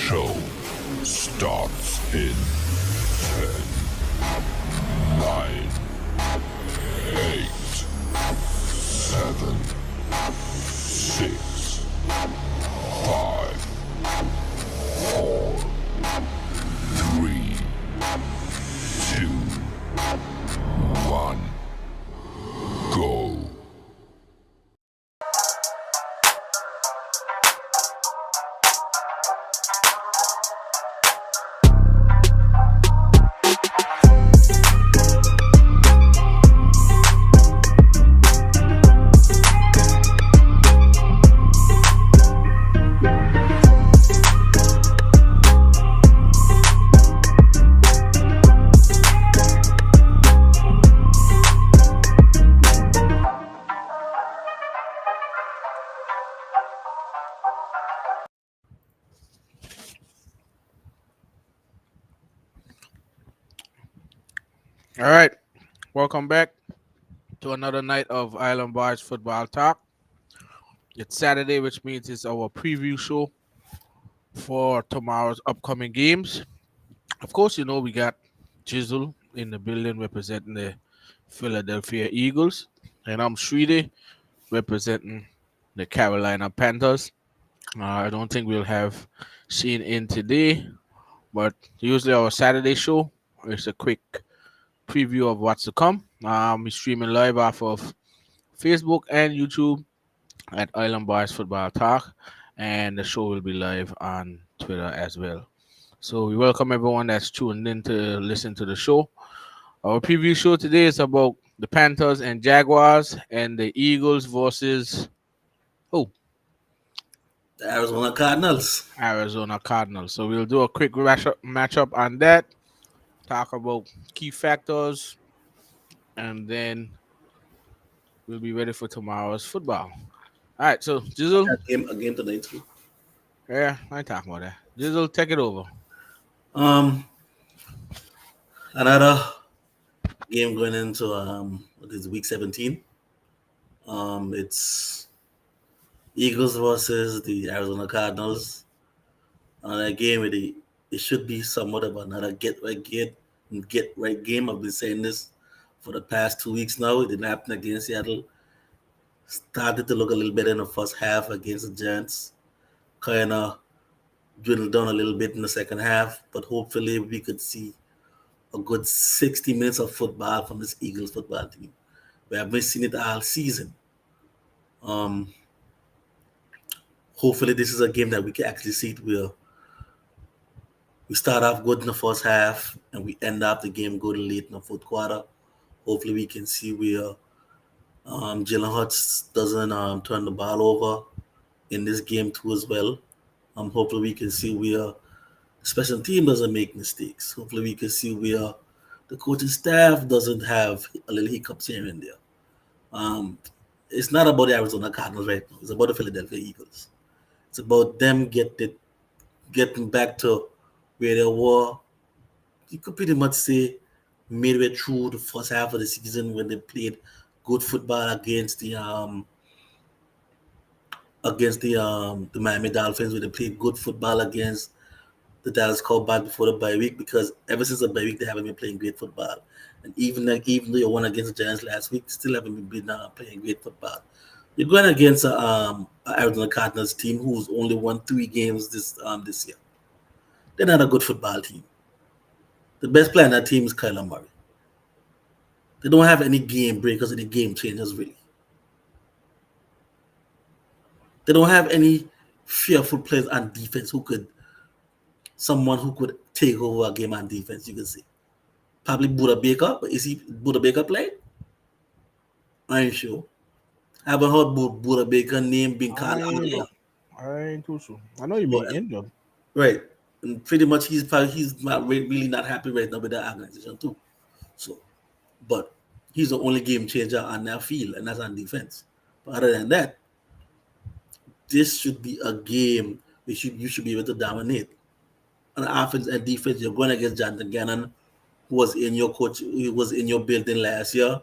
show starts in 10, 9, 8, 7, 6, 5, 4, 3, 2, 1, go. All right, welcome back to another night of Island Boys Football Talk. It's Saturday, which means it's our preview show for tomorrow's upcoming games. Of course, we got Jizzle in the building representing the Philadelphia Eagles, and I'm Shridi representing the Carolina Panthers. I don't think we'll have Shane in today, but usually our Saturday show is a quick preview of what's to come. We're streaming live off of Facebook and YouTube at Island Boys Football Talk, and the show will be live on Twitter as well. So we welcome everyone that's tuned in to listen to the show. Our preview show today is about the Panthers and Jaguars and the Eagles versus oh The Arizona Cardinals. Arizona Cardinals. So we'll do a quick matchup on that, talk about key factors, and then we'll be ready for tomorrow's football. All right, so Jizzle, A game tonight too. yeah, I ain't talking about that. Jizzle, take it over. Um, Another game going into what is week 17. It's Eagles versus the Arizona Cardinals. Another game it should be somewhat of another get right game. I've been saying this for the past 2 weeks now. It didn't happen against Seattle. Started to look a little better in the first half against the Giants. Kind of dwindled down a little bit in the second half, but hopefully we could see a good 60 minutes of football from this Eagles football team. We haven't seen it all season. Um, Hopefully this is a game that we can actually see it where we start off good in the first half and we end up the game good late in the fourth quarter. Hopefully we can see where Jalen Hurts doesn't turn the ball over in this game too as well. Hopefully we can see where special team doesn't make mistakes. Hopefully we can see where the coaching staff doesn't have a little hiccups here and there. Um, it's not about the Arizona Cardinals right now. It's about the Philadelphia Eagles. It's about them getting back to where they were. You could pretty much say midway through the first half of the season when they played good football against the Miami Dolphins, when they played good football against the Dallas Cowboys before the bye week, because ever since the bye week they haven't been playing great football. And even though you won against the Giants last week, still haven't been playing great football. You're going against a Arizona Cardinals team who's only won 3 games this year. They're not a good football team. The best player on that team is Kyler Murray. They don't have any game breakers, any game changers really. They don't have any fearful players on defense someone who could take over a game on defense, you can say. Probably Buda Baker, but is he Buda Baker playing? I ain't sure. I haven't heard Buda Baker name being called out there. I ain't too sure. I know you've been injured. Right. And pretty much he's not really not happy right now with that organization too. So, but he's the only game changer on that field, and that's on defense. But other than that, this should be a game you should be able to dominate. On offense and defense, you're going against Jonathan Gannon, who was in your building last year.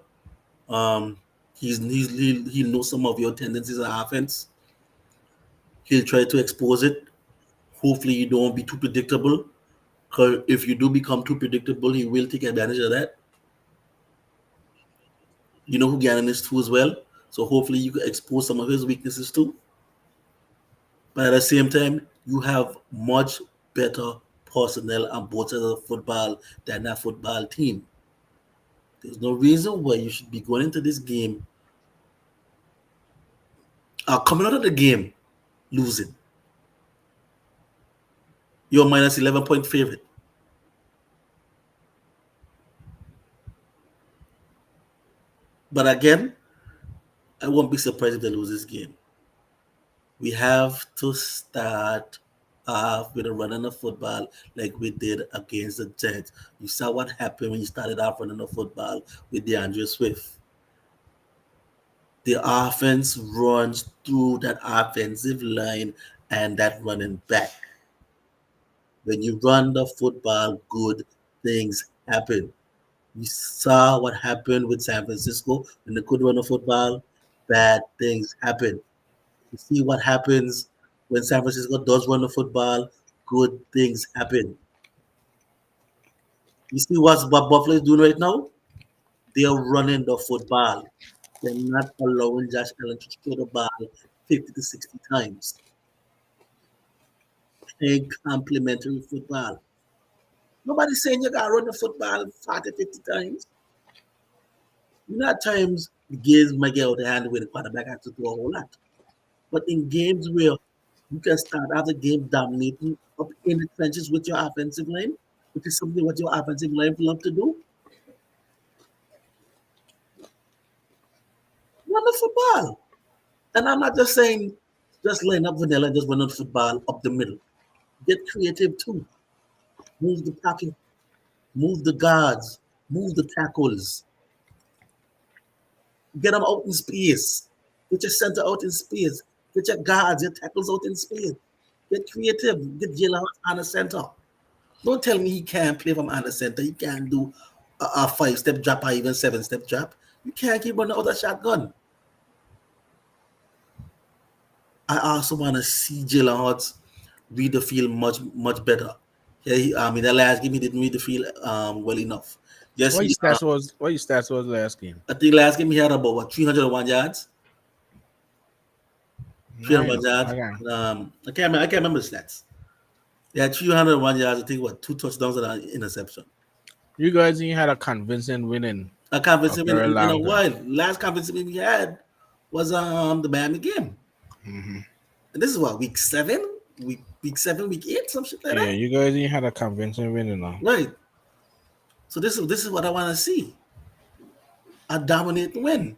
He knows some of your tendencies on offense. He'll try to expose it. Hopefully, you don't be too predictable. Because if you do become too predictable, he will take advantage of that. You know who Gannon is too as well. So hopefully, you can expose some of his weaknesses too. But at the same time, you have much better personnel on both sides of the football than that football team. There's no reason why you should be going into this game, coming out of the game, losing. You're minus 11-point favorite. But again, I won't be surprised if they lose this game. We have to start off with a running of football like we did against the Jets. You saw what happened when you started off running the football with DeAndre Swift. The offense runs through that offensive line and that running back. When you run the football, good things happen. We saw what happened with San Francisco when they could run the football, bad things happen. You see what happens when San Francisco does run the football, good things happen. You see what Buffalo is doing right now? They are running the football. They're not allowing Josh Allen to throw the ball 50 to 60 times. Playing complementary football. Nobody's saying you got to run the football 40, 50 times. You know, at times, the games might get out of hand where the quarterback has to throw a whole lot. But in games where you can start out the game dominating up in the trenches with your offensive line, which is something what your offensive line love to do, run the football. And I'm not just saying just line up vanilla and just run the football up the middle. Get creative too. Move the pocket, move the guards, move the tackles. Get them out in space. Get your center out in space. Get your guards, your tackles out in space. Get creative. Get Jalen on the center. Don't tell me he can't play from on the center. He can't do a 5-step drop or even 7-step drop. You can't keep running out of shotgun. I also want to see Jalen Hurts read the field much better. Yeah, in the last game he didn't read the field well enough. Yes, What your stats was last game? I think last game he had about 301 yards. 301 yards. I can't remember the stats. He had 301 yards. I think 2 touchdowns and an interception. You guys ain't had a convincing winning. A convincing win in a while. Last convincing win we had was the Miami game. Mm-hmm. And this is what, week 7, week 8, some shit like that. Yeah, you guys ain't had a convincing winning now. Right. So this is what I want to see. A dominant win.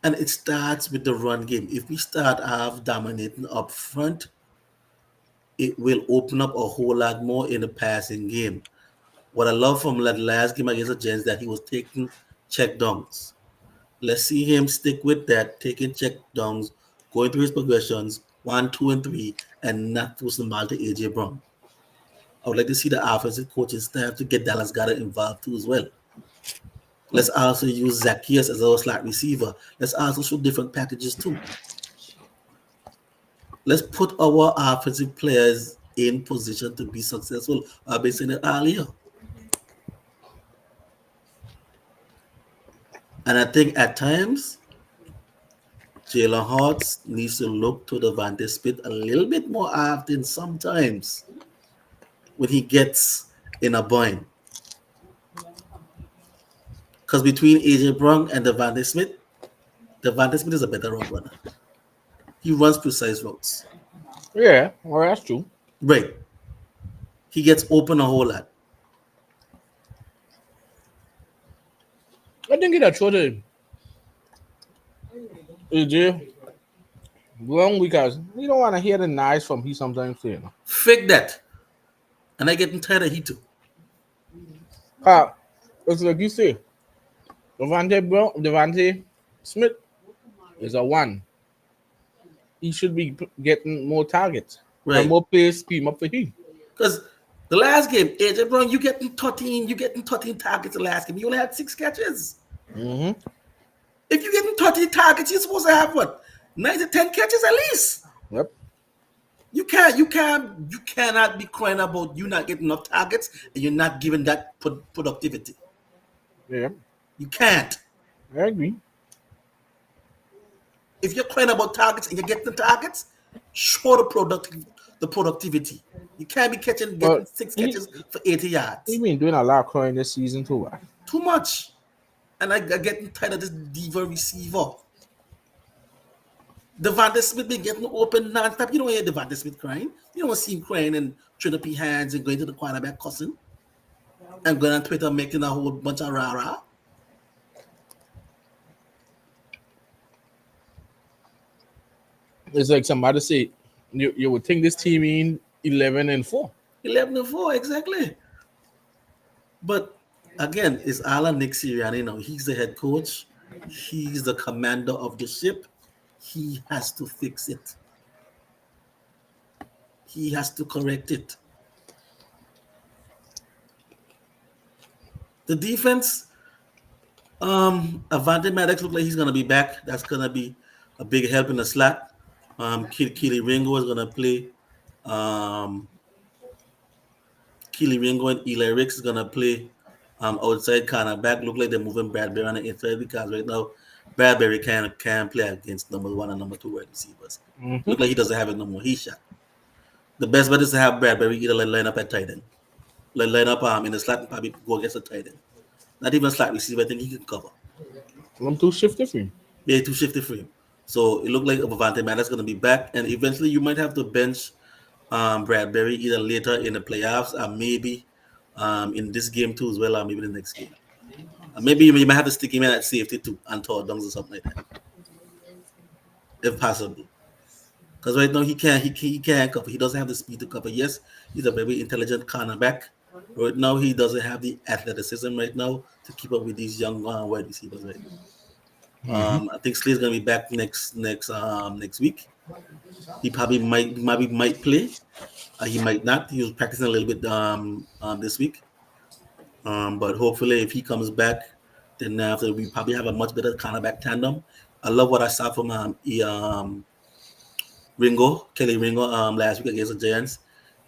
And it starts with the run game. If we start off dominating up front, it will open up a whole lot more in the passing game. What I love from that last game against the Giants that he was taking check downs. Let's see him stick with that, taking check downs, going through his progressions, 1, 2, and 3, and not forcing the ball to AJ Brown. I would like to see the offensive coaching staff to get Dallas Goedert involved too as well. Let's also use Zacchaeus as our slot receiver. Let's also show different packages too. Let's put our offensive players in position to be successful. I've been saying it earlier. And I think at times, Jalen Hurts needs to look to Devontae Smith a little bit more often sometimes when he gets in a bind. Because between AJ Brown and Devontae Smith is a better route runner. He runs precise routes. Yeah, well, that's true. Right. He gets open a whole lot. I think it's a choice. AJ, long because we don't want to hear the nice from he sometimes say. Fake that. And I getting tired of he too. It's like you say. Devontae Smith is a 1. He should be getting more targets. Right. And more plays scheme up for him. Because the last game, AJ Brown, you getting 13 targets the last game. You only had 6 catches. Mm-hmm. If you're getting 13 targets, you're supposed to have what? 9 to 10 catches at least. Yep. You cannot be crying about you not getting enough targets and you're not giving that productivity. Yeah. You can't. I agree. If you're crying about targets and you're getting the targets, show the productivity. You can't be getting But six he catches for 80 he yards. been doing a lot of crying this season too. Too much. And I getting tired of this diva receiver. Devontae Smith been getting open non-stop. You don't hear Devontae Smith crying. You don't see him crying and trying up his hands and going to the quarterback cussing and going on Twitter making a whole bunch of rah-rah. It's like somebody say you would think this team in 11-4. 11-4, exactly. But again, it's Alan Nick Sirianni now. He's the head coach. He's the commander of the ship. He has to fix it. He has to correct it. The defense, Avante Maddox looks like he's gonna be back. That's gonna be a big help in the slot. Keely Ringo is gonna play. Um, Keely Ringo and Eli Ricks is gonna play outside cornerback. Look like they're moving Bradbury on the inside because right now Bradbury can play against number one and number two wide receivers. Mm-hmm. Look like he doesn't have it no more. He shot. The best bet is to have Bradbury either line up at tight end, line up in the slot and probably go against the tight end. Not even a slot receiver. I think he can cover. I'm too shifty for him. Yeah, too shifty for him. So it looked like Avante Maddox going to be back, and eventually you might have to bench Bradbury either later in the playoffs or maybe in this game too as well, or maybe the next game. Maybe you might have to stick him in at safety too and Todd Dungs or something like that, if possible. Because right now he can't cover. He doesn't have the speed to cover. Yes, he's a very intelligent cornerback. Right now he doesn't have the athleticism right now to keep up with these young wide receivers right now. Mm-hmm. I think Slade's gonna be back next week. He probably might play. He might not. He was practicing a little bit this week. But hopefully, if he comes back, then after we probably have a much better cornerback tandem. I love what I saw from Kelly Ringo last week against the Giants.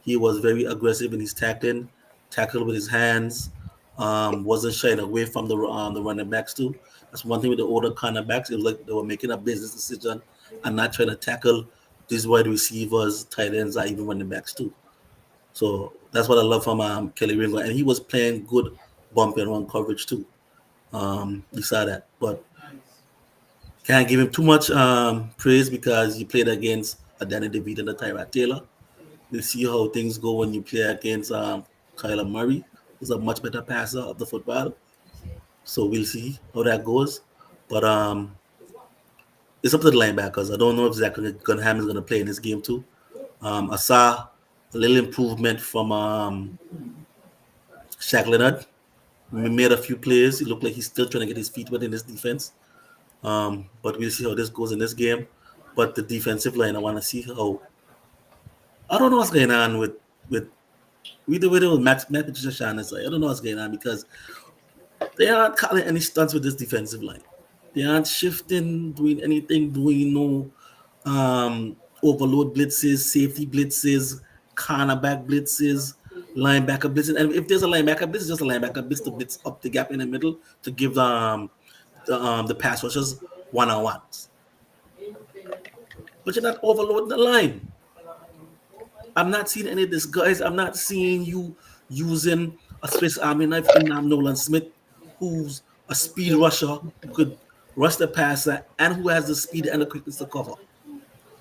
He was very aggressive in his tackling, tackled with his hands, wasn't shying away from the running backs too. That's one thing with the older cornerbacks. It was like they were making a business decision and not trying to tackle these wide receivers, tight ends, or even running backs too. So that's what I love from Kelly Ringo, and he was playing good bump and run coverage too. You saw that, but can't give him too much praise because he played against a Danny DeVito and a Tyrod Taylor. We'll see how things go when you play against Kyler Murray, who's a much better passer of the football. So we'll see how that goes. But it's up to the linebackers. I don't know if Zach Gunham is going to play in this game too. I saw a little improvement from Shaq Leonard. He made a few plays. It looked like he's still trying to get his feet wet in this defense. But we'll see how this goes in this game. But the defensive line, I want to see how. I don't know what's going on with the way Matt Patricia. I don't know what's going on because they aren't calling any stunts with this defensive line. They aren't shifting, doing anything, doing no overload blitzes, safety blitzes, cornerback blitzes, linebacker blitzes. And if there's a linebacker blitz, it's just a linebacker blitz to blitz up the gap in the middle to give the pass rushers one-on-ones. But you're not overloading the line. I'm not seeing any of this, guys. I'm not seeing you using a Swiss Army knife in Nolan Smith, who's a speed rusher who could rush the passer and who has the speed and the quickness to cover.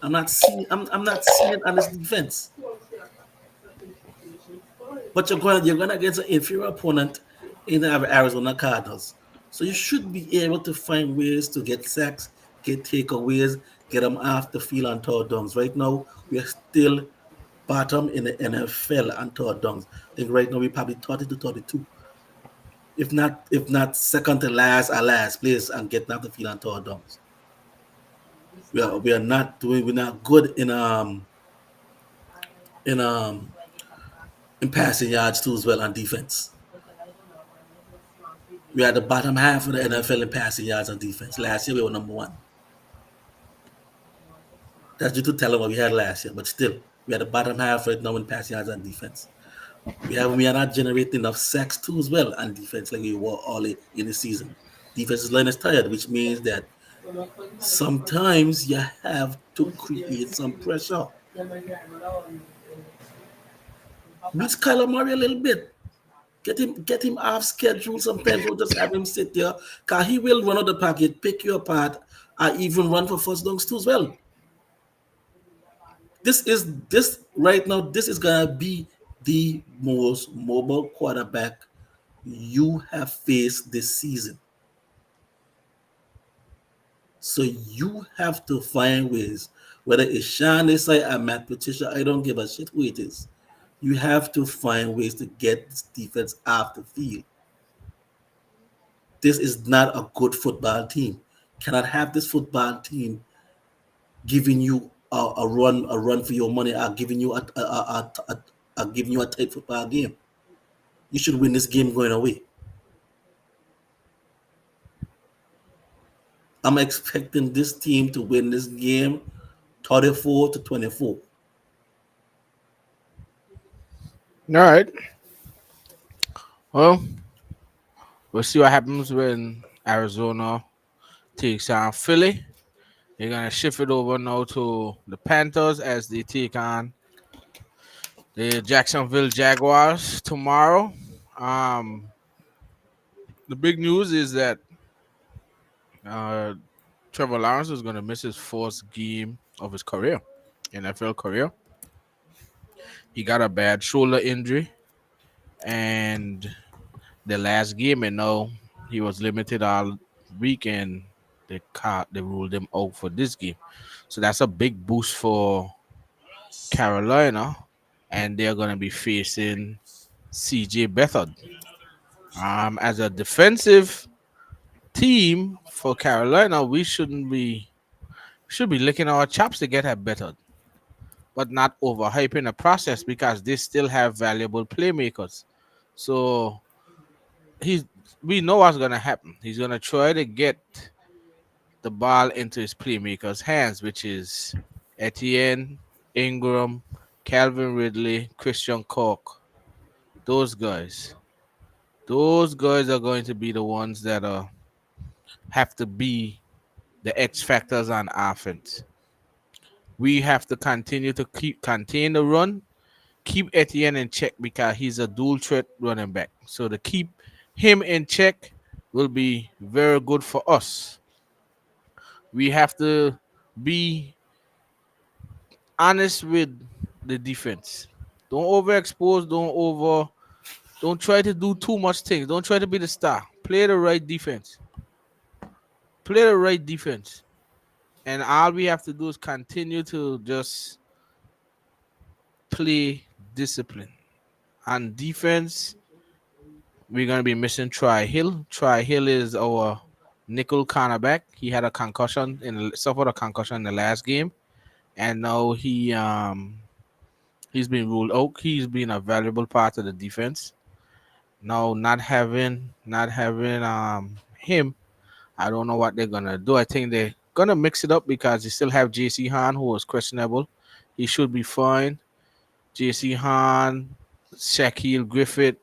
I'm not seeing it on this defense. But you're going against an inferior opponent in the Arizona Cardinals. So you should be able to find ways to get sacks, get takeaways, get them off the field on third downs. Right now, we are still bottom in the NFL on third downs. I think right now we probably 30 to 32. If not second to last or last place and getting off the field on third downs. We're not good in passing yards too as well on defense. We are at the bottom half of the NFL in passing yards on defense. Last year we were number one. That's due to talent what we had last year, but still, we are the bottom half right now in passing yards and defense. We are not generating enough sacks too as well on defense like we were in the season. Defensive line is tired, which means that sometimes you have to create some pressure. Beat Kyler Murray a little bit. Get him off schedule sometimes, or just have him sit there. Cause he will run out the pocket, pick you apart, or even run for first downs too as well. This right now, this is gonna be the most mobile quarterback you have faced this season. So you have to find ways, whether it's Sean Desai or Matt Patricia, I don't give a shit who it is. You have to find ways to get this defense off the field. This is not a good football team. Cannot have this football team giving you a run for your money, or giving you giving you a tight football game. You should win this game going away. I'm expecting this team to win this game 34-24. All right. Well, we'll see what happens when Arizona takes on Philly. They're gonna shift it over now to the Panthers as they take on the Jacksonville Jaguars tomorrow. Um, the big news is that uh, Trevor Lawrence is gonna miss his fourth game of his career, NFL career. He got a bad shoulder injury, and the last game, and now he was limited all week, and they ruled him out for this game. So that's a big boost for Carolina, and they're gonna be facing CJ Beathard. As a defensive team for Carolina, we should be licking our chops to get her better, but not overhyping the process because they still have valuable playmakers. So he's we know what's gonna happen. He's gonna try to get the ball into his playmakers' hands, which is Etienne, Ingram, Calvin Ridley, Christian Cork. Those guys. Those guys are going to be the ones that have to be the X factors on offense. We have to continue to keep contain the run, keep Etienne in check because he's a dual threat running back. So to keep him in check will be very good for us. We have to be honest with the defense. Don't overexpose, don't try to do too much things. Don't try to be the star. Play the right defense. Play the right defense. And all we have to do is continue to just play discipline. On defense, we're gonna be missing Tri Hill. Tri Hill is our nickel cornerback. He had a concussion suffered a concussion in the last game, and now he's been ruled out. He's been a valuable part of the defense. Now not having him, I don't know what they're gonna do. I think they're gonna mix it up because you still have JC Han who was questionable. He should be fine. JC Han, Shaquille Griffith,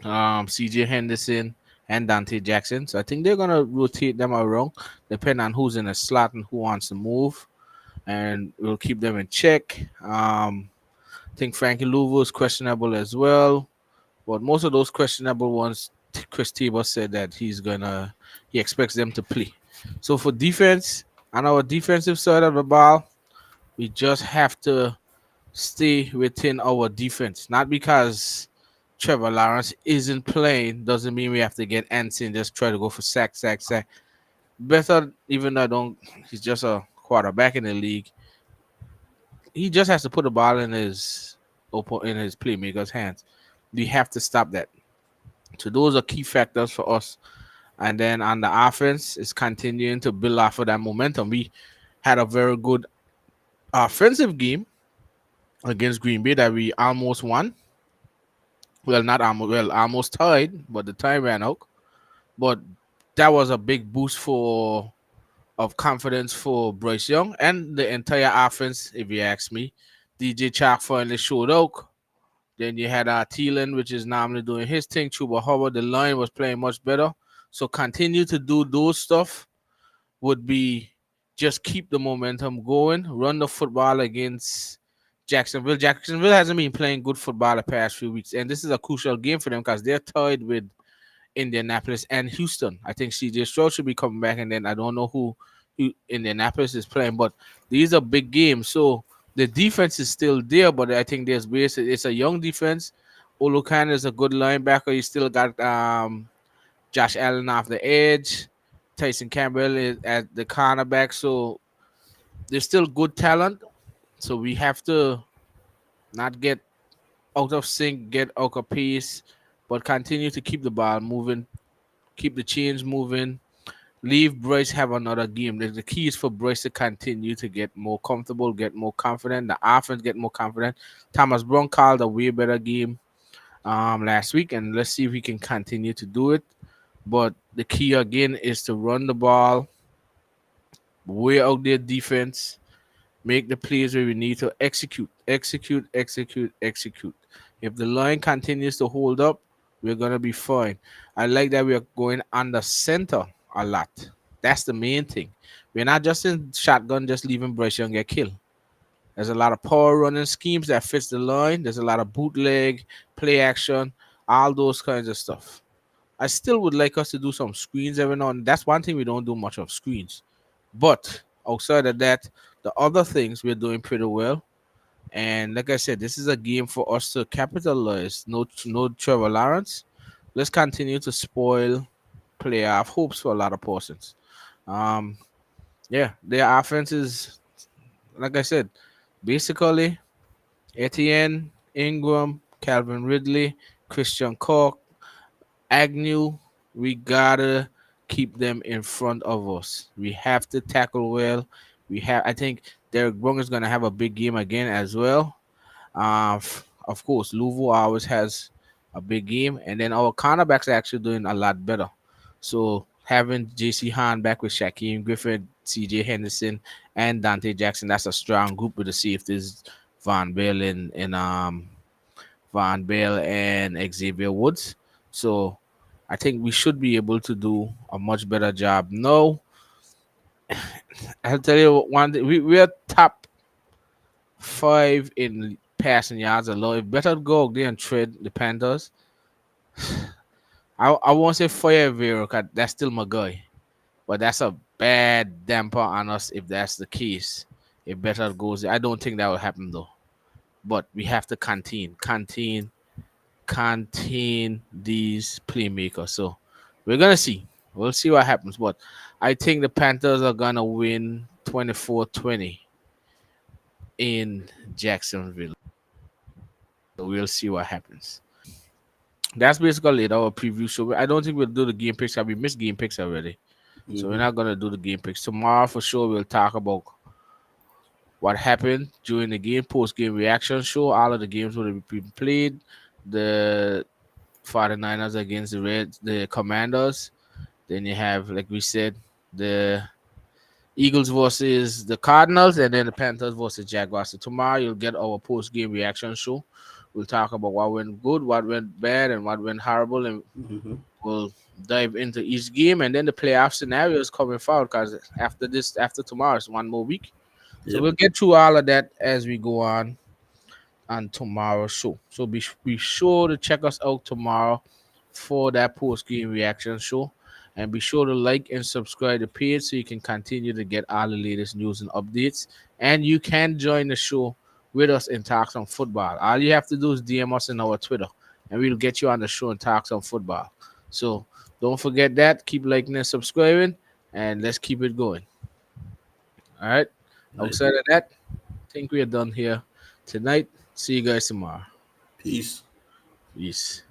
CJ Henderson, and Dante Jackson. So I think they're gonna rotate them around, depending on who's in the slot and who wants to move, and we'll keep them in check. I think Frankie Louvu is questionable as well, but most of those questionable ones, Chris Tebow said that he expects them to play. So for defense, on our defensive side of the ball, we just have to stay within our defense. Not because Trevor Lawrence isn't playing doesn't mean we have to get antsy and just try to go for sack, sack, sack. Better, even though I don't, he's just a quarterback in the league. He just has to put the ball in his playmaker's hands. We have to stop that. So those are key factors for us. And then on the offense, it's continuing to build off of that momentum. We had a very good offensive game against Green Bay that we almost won. Well, not almost, well, almost tied, but the time ran out. But that was a big boost for of confidence for Bryce Young and the entire offense, if you ask me. DJ Chark finally showed out. Then you had Thielen, which is normally doing his thing. Chuba Hubbard, the line was playing much better. So continue to do those stuff would be just keep the momentum going, run the football against Jacksonville. Jacksonville hasn't been playing good football the past few weeks, and this is a crucial game for them because they're tied with Indianapolis and Houston. I think CJ Stroud should be coming back, and then I don't know who Indianapolis is playing, but these are big games. So the defense is still there, but I think there's ways. It's a young defense. Olukan is a good linebacker. You still got Josh Allen off the edge. Tyson Campbell is at the cornerback. So there's still good talent. So we have to not get out of sync, get out of pace, but continue to keep the ball moving, keep the chains moving. Leave Bryce have another game. The key is for Bryce to continue to get more comfortable, get more confident. The offense get more confident. Thomas Brown called a way better game last week, and let's see if we can continue to do it. But the key again is to run the ball, wear out their defense, make the plays where we need to execute, execute, execute, execute. If the line continues to hold up, we're gonna be fine. I like that we are going under center a lot. That's the main thing. We're not just in shotgun, just leaving Bryce Young get killed. There's a lot of power running schemes that fits the line. There's a lot of bootleg, play action, all those kinds of stuff. I still would like us to do some screens every now and then. That's one thing we don't do much of screens. But outside of that, the other things we're doing pretty well. And like I said, this is a game for us to capitalize. No Trevor Lawrence. Let's continue to spoil playoff hopes for a lot of persons. Um, yeah, their offense is like I said, basically Etienne, Ingram, Calvin Ridley, Christian Cork, Agnew. We gotta keep them in front of us. We have to tackle well. I think Derek Brown is gonna have a big game again as well. Of course, Louisville always has a big game, and then our cornerbacks are actually doing a lot better. So having JC Hahn back with Shaquem Griffin, CJ Henderson, and Dante Jackson, that's a strong group with the safeties, Von Bell and Von Bell and Xavier Woods. So I think we should be able to do a much better job. No, I'll tell you one thing, we're top five in passing yards alone. If better go out there and trade the Panthers, I won't say fire Vero, cause that's still my guy. But that's a bad damper on us if that's the case. If better goes, I don't think that will happen though. But we have to contain these playmakers. So we're gonna see. We'll see what happens. But I think the Panthers are gonna win 24-20 in Jacksonville. So we'll see what happens. That's basically it, our preview show. I don't think we'll do the game picks. We missed game picks already. So we're not gonna do the game picks. Tomorrow for sure we'll talk about what happened during the game, post game reaction show. All of the games would have been played. The 49ers against the Commanders. Then you have, like we said, the Eagles versus the Cardinals, and then the Panthers versus Jaguars. So tomorrow you'll get our post game reaction show. We'll talk about what went good, what went bad, and what went horrible, and we'll dive into each game, and then the playoff scenarios coming forward. Because after tomorrow, it's one more week, so we'll get through all of that as we go on tomorrow's show. So be sure to check us out tomorrow for that post game reaction show. And be sure to like and subscribe to the page so you can continue to get all the latest news and updates. And you can join the show with us and talk some football. All you have to do is DM us on our Twitter, and we'll get you on the show and talk some football. So don't forget that. Keep liking and subscribing, and let's keep it going. All right. Outside of that, I think we are done here tonight. See you guys tomorrow. Peace. Peace.